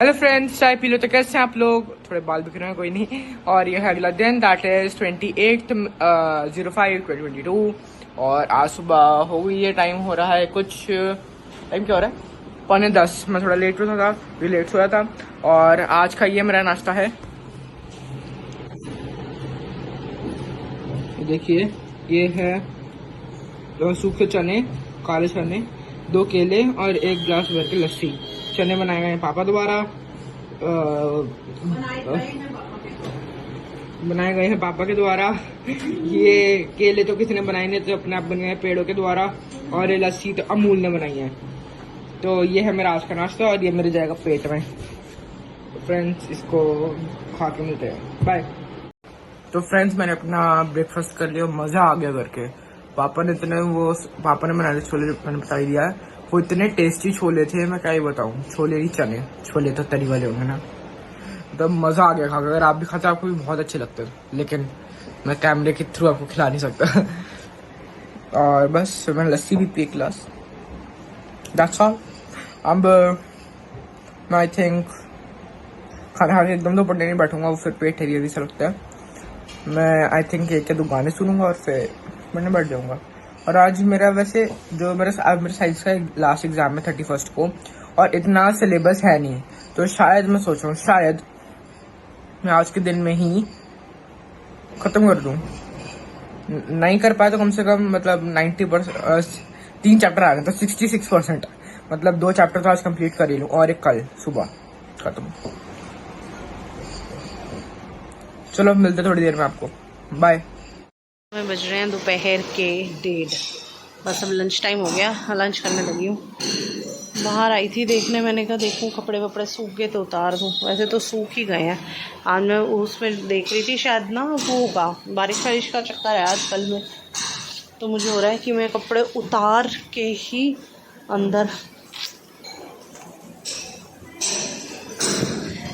Hello friends, चाय P low. तो कैसे हैं आप लोग? थोड़े बाल बिखरे हैं, कोई नहीं। और ये है अगला दिन, दैट इज 28/05/2022। और आज सुबह हो गई है, टाइम हो रहा है कुछ, टाइम क्या हो रहा है, 9:45। मैं थोड़ा लेट हुआ था, भी लेट सोया था। और आज का ये मेरा नाश्ता है, ये देखिए। ये है सूखे चने, काले चने, 2 केले और 1 गिलास भर के लस्सी। चने बनाए गए हैं पापा द्वारा, बनाए गए हैं पापा के द्वारा। ये केले तो किसी ने बनाए नहीं, तो अपने आप बन गए हैं पेड़ों के द्वारा। और ये लस्सी तो अमूल ने बनाई है। तो ये है मेरा आज का नाश्ता और ये मेरे जाएगा पेट में। तो फ्रेंड्स, इसको खा के मिलते हैं, बाय। तो फ्रेंड्स, मैंने अपना ब्रेकफास्ट कर लिया, मजा आ गया करके। पापा ने बनाए थे छोले, मैंने बता ही दिया है। वो इतने टेस्टी छोले थे, मैं क्या ही बताऊँ। छोले नहीं, चने। छोले तो तरी वाले होंगे ना। तो मजा आ गया खाकर। अगर आप भी खाते आपको भी बहुत अच्छे लगते हैं, लेकिन मैं कैमरे के थ्रू आपको खिला नहीं सकता। और बस मैंने लस्सी भी पी एक गिलास, दैट्स ऑल। अब मैं आई थिंक खाना खा के एकदम तो पढ़ने नहीं बैठूंगा, वो फिर पेट हेरी सा लगता है। मैं आई थिंक एक या 2 गाने सुनूंगा और फिर पढ़ने बैठ जाऊंगा। और आज मेरा वैसे जो मेरे साइंस का लास्ट एग्जाम है 31 को, और इतना सिलेबस है नहीं। तो शायद मैं सोच रहा हूँ, शायद मैं आज के दिन में ही खत्म कर दूं। नहीं कर पाया तो कम से कम मतलब 90%, 3 चैप्टर आ गए तो 66%, मतलब 2 चैप्टर तो आज कंप्लीट कर ही लूं, और एक कल सुबह खत्म। चलो मिलते थोड़ी देर में आपको, बाय। में बज रहे हैं दोपहर के 1:30। बस अब लंच टाइम हो गया, लंच करने लगी हूँ। बाहर आई थी देखने, मैंने कहा देखूँ कपड़े वपड़े सूख गए तो उतार दूँ। वैसे तो सूख ही गए हैं। आज मैं उसमें देख रही थी, शायद ना वो होगा, बारिश वारिश का चक्कर है आजकल में। तो मुझे हो रहा है कि मैं कपड़े उतार के ही अंदर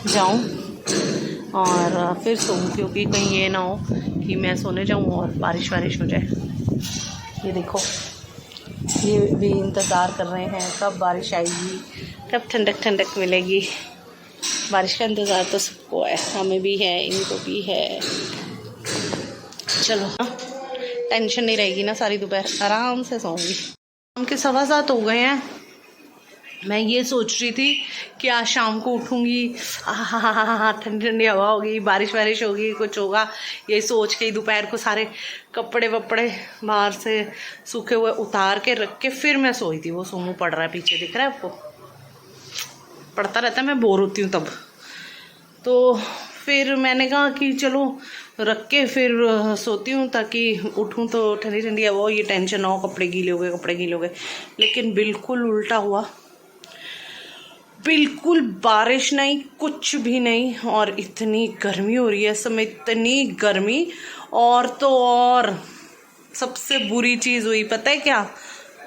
जाऊँ और फिर सोऊं, क्योंकि कहीं ये ना हो कि मैं सोने जाऊँ और बारिश वारिश हो जाए। ये देखो, ये भी इंतज़ार कर रहे हैं कब बारिश आएगी, कब ठंडक ठंडक मिलेगी। बारिश का इंतज़ार तो सबको है, हमें भी है, इनको भी है। चलो, टेंशन नहीं रहेगी ना, सारी दोपहर आराम से सोऊंगी। शाम के 7:15 हो गए हैं। मैं ये सोच रही थी कि आज शाम को उठूँगी, ठंडी ठंडी हवा होगी, बारिश वारिश होगी, कुछ होगा। ये सोच के ही दोपहर को सारे कपड़े वपड़े बाहर से सूखे हुए उतार के रख के फिर मैं सोई थी। वो सोमू पड़ रहा है पीछे, दिख रहा है आपको? पढ़ता रहता है, मैं बोर होती हूँ तब। तो फिर मैंने कहा कि चलो रख के फिर सोती हूँ, ताकि उठूँ तो ठंडी ठंडी हवा हो, ये टेंशन ना हो कपड़े गीले हो गए, कपड़े गीले हो गए। लेकिन बिल्कुल उल्टा हुआ, बिल्कुल बारिश नहीं, कुछ भी नहीं। और इतनी गर्मी हो रही है इस समय, इतनी गर्मी। और तो और सबसे बुरी चीज़ हुई पता है क्या?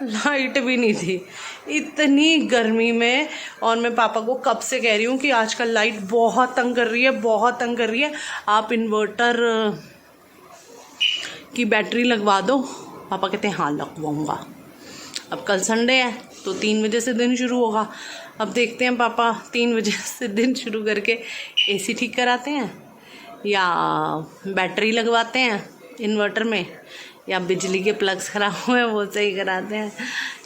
लाइट भी नहीं थी इतनी गर्मी में। और मैं पापा को कब से कह रही हूँ कि आजकल लाइट बहुत तंग कर रही है, बहुत तंग कर रही है, आप इन्वर्टर की बैटरी लगवा दो। पापा कहते हैं हाँ लगवाऊँगा। अब कल संडे है तो 3 बजे से दिन शुरू होगा। अब देखते हैं पापा 3 बजे से दिन शुरू करके एसी ठीक कराते हैं, या बैटरी लगवाते हैं इन्वर्टर में, या बिजली के प्लग्स खराब हुए हैं वो सही कराते हैं,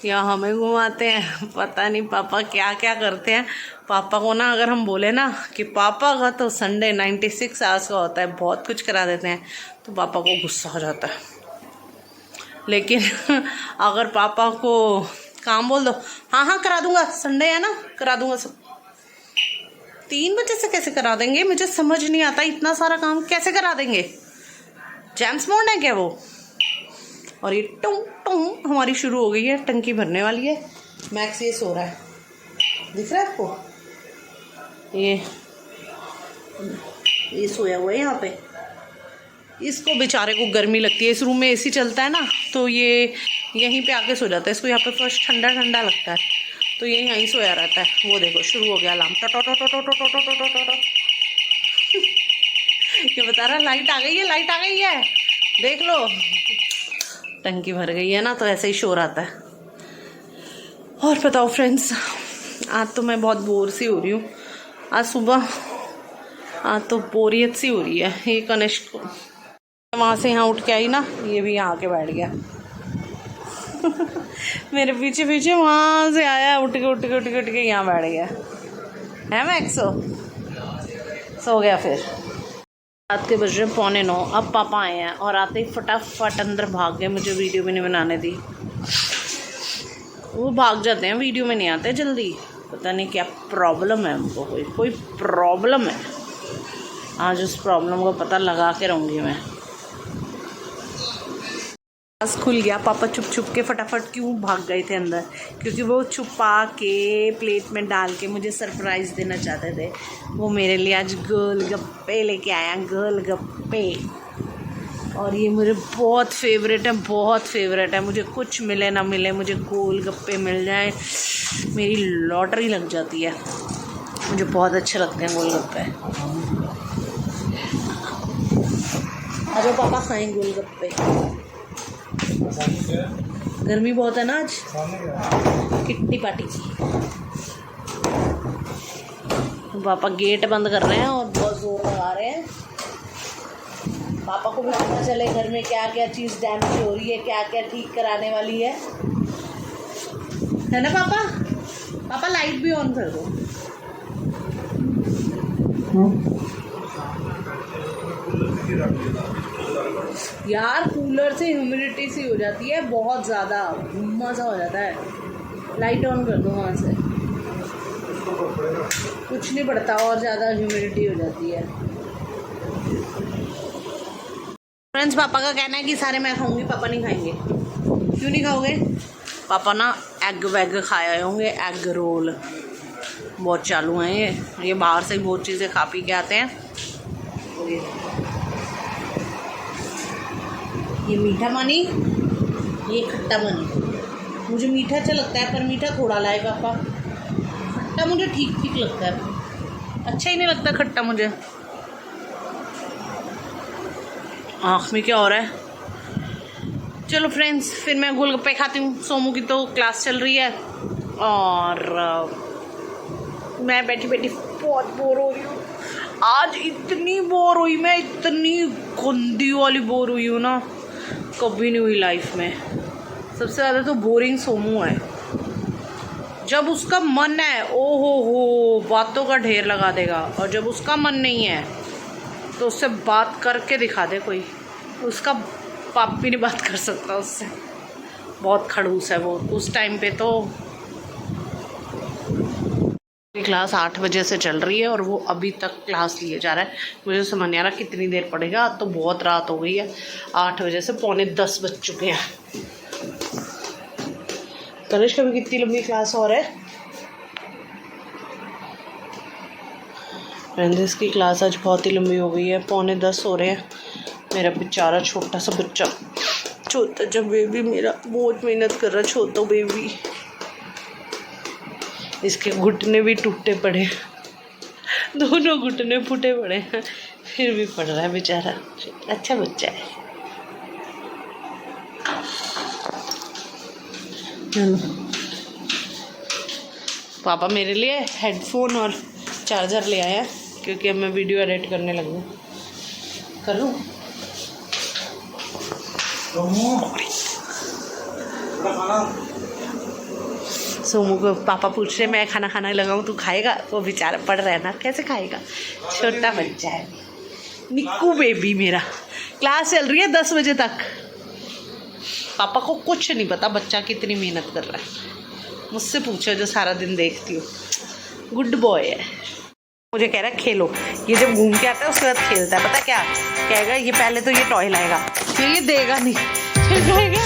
या हमें घुमाते हैं। पता नहीं पापा क्या क्या करते हैं। पापा को ना अगर हम बोले ना कि पापा का तो संडे 96 आवर्स का होता है, बहुत कुछ करा देते हैं, तो पापा को गुस्सा हो जाता है। लेकिन अगर पापा को काम बोल दो, हाँ हाँ करा दूंगा, संडे है ना, करा दूंगा सब। 3 बजे से कैसे करा देंगे? मुझे समझ नहीं आता, इतना सारा काम कैसे करा देंगे? जेम्स बॉन्ड है क्या वो? और ये टूं टूं हमारी शुरू हो गई है, टंकी भरने वाली है। मैक्स ये सो रहा है, दिख रहा है आपको? ये सोया हुआ है यहाँ पे। इसको बेचारे को गर्मी लगती है, इस रूम में एसी चलता है ना, तो ये यहीं पे आके सो जाता है। इसको यहाँ पे फर्स्ट ठंडा ठंडा लगता है, तो ये यहीं सोया रहता है। वो देखो शुरू हो गया अलार्म, टो टो टो टो टो टो टो टो टो टो। ये बता रहा लाइट आ गई है, लाइट आ गई है, देख लो। टंकी भर गई है ना, तो ऐसे ही शोर आता है। और बताओ फ्रेंड्स, आज तो मैं बहुत बोर सी हो रही हूँ। आज सुबह तो बोरियत सी हो रही है। ये कनिष्क वहाँ से यहाँ उठ के आई ना, ये भी यहाँ आके बैठ गया मेरे पीछे पीछे वहाँ से आया, उठ के यहाँ बैठ गया है। मैक्सो सो गया। फिर रात के बज रहे 8:45। अब पापा आए हैं और आते ही फटाफट अंदर भाग गए, मुझे वीडियो भी नहीं बनाने दी। वो भाग जाते हैं, वीडियो में नहीं आते जल्दी, पता नहीं क्या प्रॉब्लम है उनको, कोई प्रॉब्लम है। आज उस प्रॉब्लम को पता लगा के रहूँगी मैं। बस खुल गया, पापा छुप के फटाफट क्यों भाग गए थे अंदर, क्योंकि वो छुपा के प्लेट में डाल के मुझे सरप्राइज़ देना चाहते थे। वो मेरे लिए आज गोलगप्पे लेके आया, गोलगप्पे। और ये मेरे बहुत फेवरेट है। मुझे कुछ मिले ना मिले, मुझे गोलगप्पे मिल जाए मेरी लॉटरी लग जाती है। मुझे बहुत अच्छे लगते हैं गोलगप्पे। आज पापा खाएं गोलगप्पे। गर्मी बहुत है ना आज, किट्टी पार्टी की। पापा गेट बंद कर रहे हैं और बहुत जोर लगा रहे हैं। पापा को भी पता चले घर में क्या क्या चीज़ डैमेज हो रही है, क्या क्या ठीक कराने वाली है ना पापा? पापा लाइट भी ऑन कर दो। यार कूलर से ह्यूमिडिटी सी हो जाती है बहुत ज़्यादा, गुम्मा सा हो जाता है। लाइट ऑन कर दो वहाँ से, कुछ नहीं पड़ता और ज़्यादा ह्यूमिडिटी हो जाती है। फ्रेंड्स, पापा का कहना है कि सारे मैं खाऊंगी, पापा नहीं खाएंगे। क्यों नहीं खाओगे? पापा ना एग वैग खाए होंगे, एग रोल बहुत चालू हैं ये बाहर से बहुत चीज़ें खा पी के आते हैं। ये मीठा मनी, ये खट्टा मनी। मुझे मीठा अच्छा लगता है पर मीठा थोड़ा लाए पापा। खट्टा मुझे ठीक लगता है, अच्छा ही नहीं लगता खट्टा मुझे। आँख में क्या हो रहा है? चलो फ्रेंड्स, फिर मैं गोलगप्पे खाती हूँ। सोमू की तो क्लास चल रही है और मैं बैठी बहुत बोर हो रही हूँ। आज इतनी बोर हुई मैं, इतनी गंदी वाली बोर हुई हूँ ना, कभी नहीं हुई लाइफ में। सबसे ज़्यादा तो बोरिंग सोमू है। जब उसका मन है ओ बातों का ढेर लगा देगा, और जब उसका मन नहीं है तो उससे बात करके दिखा दे कोई। उसका पाप भी नहीं बात कर सकता उससे, बहुत खड़ूस है वो। उस टाइम पे तो क्लास 8 बजे से चल रही है और वो अभी तक क्लास लिए जा रहा है। मुझे समझ नहीं आ रहा कितनी देर पढ़ेगा। तो बहुत रात हो गई है, 8 बजे से 9:45 बज चुके हैं। कनिष्क अभी कितनी लंबी क्लास और है? फ्रेंड्स, की क्लास आज बहुत ही लंबी हो गई है, 9:45 हो रहे हैं। मेरा बेचारा छोटा सा बच्चा, छोटा जब बेबी मेरा बहुत मेहनत कर रहा है, छोटा बेबी। इसके घुटने भी टूटे पड़े, दोनों घुटने फूटे पड़े हैं, फिर भी पढ़ रहा है बेचारा। अच्छा बच्चा है। पापा मेरे लिए हेडफोन और चार्जर ले आया क्योंकि अब मैं वीडियो एडिट करने लगी हूँ। करूँ? सोमू को पापा पूछ रहे मैं खाना खाना लगाऊँ, तू खाएगा? वो बेचारा पढ़ रहा है ना, कैसे खाएगा, छोटा बच्चा है। निक्कू बेबी मेरा, क्लास चल रही है 10 बजे तक। पापा को कुछ नहीं पता बच्चा कितनी मेहनत कर रहा है। मुझसे पूछो जो सारा दिन देखती हूँ। गुड बॉय है। मुझे कह रहा है खेलो। ये जब घूम के आता है उसके बाद खेलता है। पता क्या कहेगा? ये पहले तो ये टॉय लाएगा, फिर ये देगा नहीं, फिर कहेगा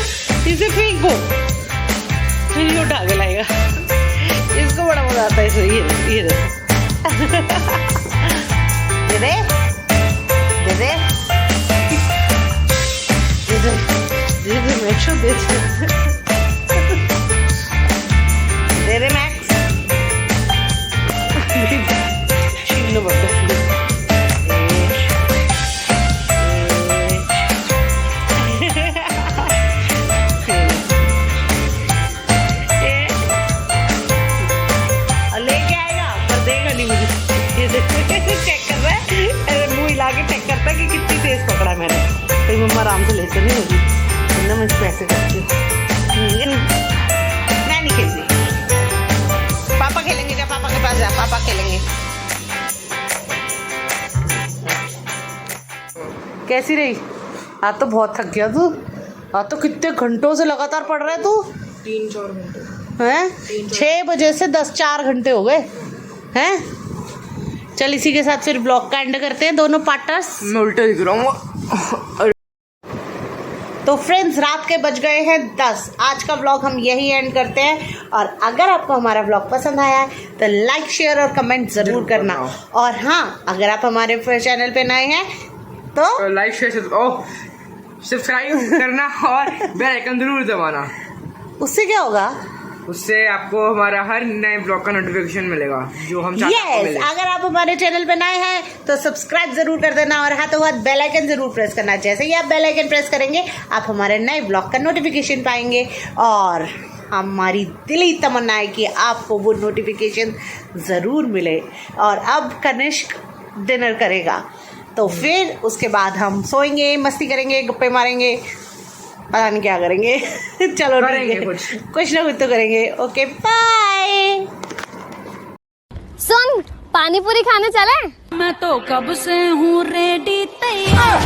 इसे फेंको, फिर ये उठा के लाएगा। इसको बड़ा मजा आता है इसे। ये दे दे मैक्स। चिल्लो बड़ा लेके आएगा पर देगा नहीं मुझे। चेक कर रहा है, अरे मुंह हिला के चेक करता है कि कितनी तेज पकड़ा मैंने। तो मम्मा आराम से लेते नहीं होगी, वरना मैं इसको ऐसे करती हूँ। मैं नहीं खेलती, पापा खेलेंगे। क्या पापा के पास जा, पापा खेलेंगे। कैसी रही? आज तो बहुत थक गया तू। आज तो कितने घंटों से लगातार पढ़ रहा है तू? 3-4 घंटे हैं? 6 बजे से 4 घंटे हो गए हैं। चल इसी के साथ फिर ब्लॉग का एंड करते हैं दोनों पार्टनर्स। मैं उल्टा दिख रहा हूँ। तो फ्रेंड्स रात के बज गए हैं 10। आज का व्लॉग हम यही एंड करते हैं। और अगर आपको हमारा व्लॉग पसंद आया है तो लाइक शेयर और कमेंट जरूर करना। और हाँ, अगर आप हमारे चैनल पे नए हैं तो लाइक शेयर सब्सक्राइब करना और बेल आइकन जरूर दबाना। उससे क्या होगा? उससे आपको हमारा हर नए ब्लॉग का नोटिफिकेशन मिलेगा जो हम चाहते हैं आपको मिले। अगर आप हमारे चैनल पे नए हैं तो सब्सक्राइब जरूर कर देना और हाथों हाथ बेल आइकन जरूर प्रेस करना। जैसे ही आप बेल आइकन प्रेस करेंगे आप हमारे नए ब्लॉग का नोटिफिकेशन पाएंगे। और हमारी दिली तमन्ना है कि आपको वो नोटिफिकेशन ज़रूर मिले। और अब कनिष्क डिनर करेगा तो फिर उसके बाद हम सोएंगे, मस्ती करेंगे, गप्पे मारेंगे, पता नहीं क्या करेंगे। चलो करेंगे कुछ ना कुछ तो करेंगे। Okay bye. सुन, पानी पूरी खाने चले? मैं तो कब से हूँ रेडी तैयार।